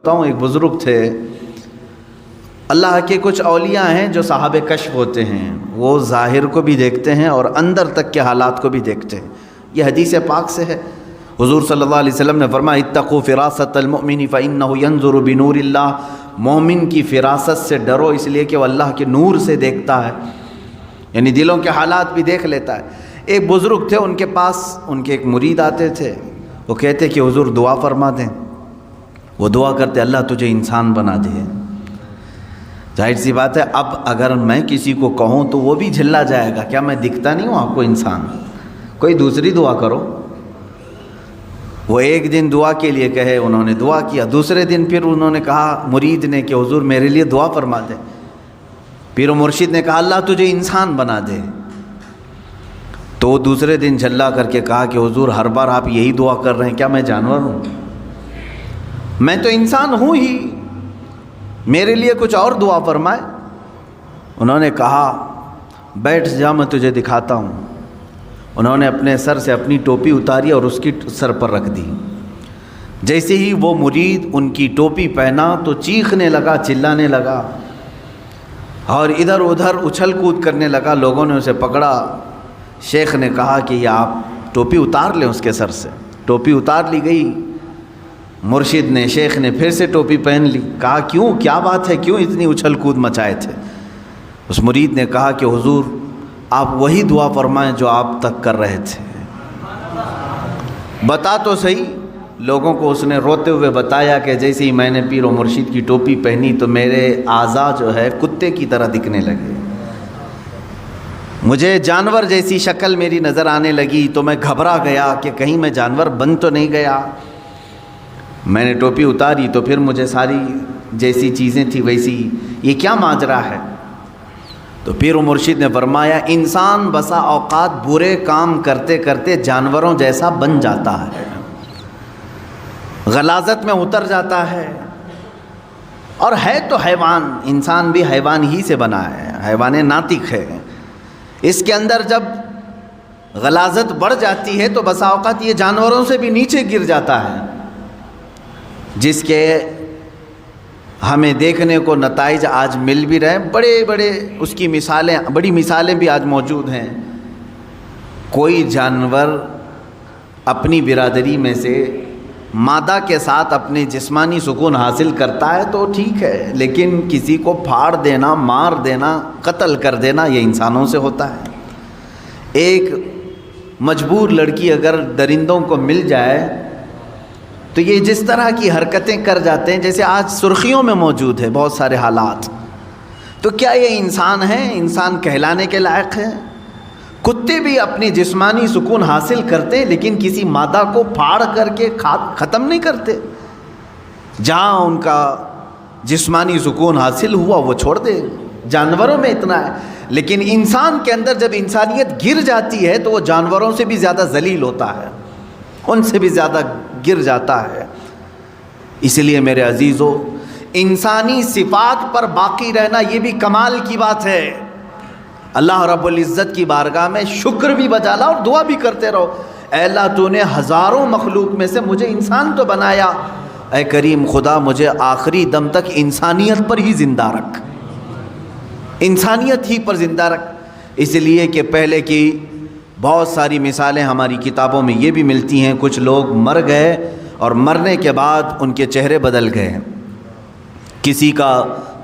ہوں ایک بزرگ تھے، اللہ کے کچھ اولیاء ہیں جو صاحب کشف ہوتے ہیں، وہ ظاہر کو بھی دیکھتے ہیں اور اندر تک کے حالات کو بھی دیکھتے ہیں۔ یہ حدیث پاک سے ہے، حضور صلی اللہ علیہ وسلم نے فرمایا اتقوا فراست المؤمن فإنه ينظر بنور اللہ، مومن کی فراست سے ڈرو اس لیے کہ وہ اللہ کے نور سے دیکھتا ہے، یعنی دلوں کے حالات بھی دیکھ لیتا ہے۔ ایک بزرگ تھے، ان کے پاس ان کے ایک مرید آتے تھے، وہ کہتے کہ حضور دعا فرما دیں۔ وہ دعا کرتے اللہ تجھے انسان بنا دے۔ ظاہر سی بات ہے، اب اگر میں کسی کو کہوں تو وہ بھی جھلا جائے گا، کیا میں دکھتا نہیں ہوں آپ کو انسان؟ کوئی دوسری دعا کرو۔ وہ ایک دن دعا کے لیے کہے، انہوں نے دعا کیا، دوسرے دن پھر انہوں نے کہا مرید نے کہ حضور میرے لیے دعا فرما دے۔ پیر و مرشد نے کہا اللہ تجھے انسان بنا دے۔ تو دوسرے دن جھلا کر کے کہا کہ حضور ہر بار آپ یہی دعا کر رہے ہیں، کیا میں جانور ہوں؟ میں تو انسان ہوں ہی، میرے لیے کچھ اور دعا فرمائے۔ انہوں نے کہا بیٹھ جا میں تجھے دکھاتا ہوں۔ انہوں نے اپنے سر سے اپنی ٹوپی اتاری اور اس کی سر پر رکھ دی۔ جیسے ہی وہ مرید ان کی ٹوپی پہنا تو چیخنے لگا، چلانے لگا اور ادھر ادھر اچھل کود کرنے لگا۔ لوگوں نے اسے پکڑا۔ شیخ نے کہا کہ یہ آپ ٹوپی اتار لیں اس کے سر سے۔ ٹوپی اتار لی گئی۔ مرشد نے، شیخ نے پھر سے ٹوپی پہن لی۔ کہا کیوں، کیا بات ہے، کیوں اتنی اچھل کود مچائے تھے؟ اس مرید نے کہا کہ حضور آپ وہی دعا فرمائیں جو آپ تک کر رہے تھے۔ بتا تو صحیح۔ لوگوں کو اس نے روتے ہوئے بتایا کہ جیسے ہی میں نے پیر و مرشد کی ٹوپی پہنی تو میرے اعضاء جو ہے کتے کی طرح دکھنے لگے، مجھے جانور جیسی شکل میری نظر آنے لگی، تو میں گھبرا گیا کہ کہیں میں جانور بن تو نہیں گیا۔ میں نے ٹوپی اتاری تو پھر مجھے ساری جیسی چیزیں تھی ویسی، یہ کیا ماجرا ہے؟ تو پیر و مرشد نے فرمایا انسان بسا اوقات برے کام کرتے کرتے جانوروں جیسا بن جاتا ہے، غلاظت میں اتر جاتا ہے، اور ہے تو حیوان، انسان بھی حیوان ہی سے بنا ہے، حیوان ناطق ہے۔ اس کے اندر جب غلاظت بڑھ جاتی ہے تو بسا اوقات یہ جانوروں سے بھی نیچے گر جاتا ہے، جس کے ہمیں دیکھنے کو نتائج آج مل بھی رہے ہیں۔ بڑے بڑے اس کی مثالیں، بڑی مثالیں بھی آج موجود ہیں۔ کوئی جانور اپنی برادری میں سے مادہ کے ساتھ اپنے جسمانی سکون حاصل کرتا ہے تو ٹھیک ہے، لیکن کسی کو پھاڑ دینا، مار دینا، قتل کر دینا یہ انسانوں سے ہوتا ہے۔ ایک مجبور لڑکی اگر درندوں کو مل جائے تو یہ جس طرح کی حرکتیں کر جاتے ہیں، جیسے آج سرخیوں میں موجود ہے بہت سارے حالات، تو کیا یہ انسان ہیں؟ انسان کہلانے کے لائق ہے؟ کتے بھی اپنی جسمانی سکون حاصل کرتے لیکن کسی مادہ کو پھاڑ کر کے ختم نہیں کرتے۔ جہاں ان کا جسمانی سکون حاصل ہوا وہ چھوڑ دے۔ جانوروں میں اتنا ہے، لیکن انسان کے اندر جب انسانیت گر جاتی ہے تو وہ جانوروں سے بھی زیادہ ذلیل ہوتا ہے، ان سے بھی زیادہ گر جاتا ہے۔ اس لیے میرے عزیزو، انسانی صفات پر باقی رہنا یہ بھی کمال کی بات ہے۔ اللہ رب العزت کی بارگاہ میں شکر بھی بجا لا اور دعا بھی کرتے رہو، اے اللہ تو نے ہزاروں مخلوق میں سے مجھے انسان تو بنایا، اے کریم خدا مجھے آخری دم تک انسانیت پر ہی زندہ رکھ، انسانیت ہی پر زندہ رکھ۔ اس لیے کہ پہلے کی بہت ساری مثالیں ہماری کتابوں میں یہ بھی ملتی ہیں، کچھ لوگ مر گئے اور مرنے کے بعد ان کے چہرے بدل گئے، کسی کا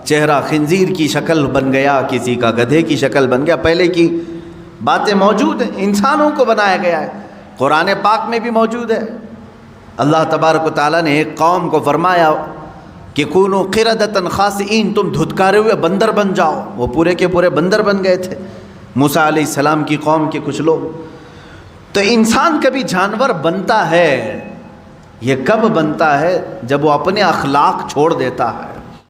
چہرہ خنزیر کی شکل بن گیا، کسی کا گدھے کی شکل بن گیا۔ پہلے کی باتیں موجود ہیں، انسانوں کو بنایا گیا ہے، قرآن پاک میں بھی موجود ہے۔ اللہ تبارک و تعالیٰ نے ایک قوم کو فرمایا کہ کونوا قردۃ خاسئین، تم دھتکارے ہوئے بندر بن جاؤ، وہ پورے کے پورے بندر بن گئے تھے، موسیٰ علیہ السلام کی قوم کے کچھ لوگ۔ تو انسان کبھی جانور بنتا ہے، یہ کب بنتا ہے؟ جب وہ اپنے اخلاق چھوڑ دیتا ہے،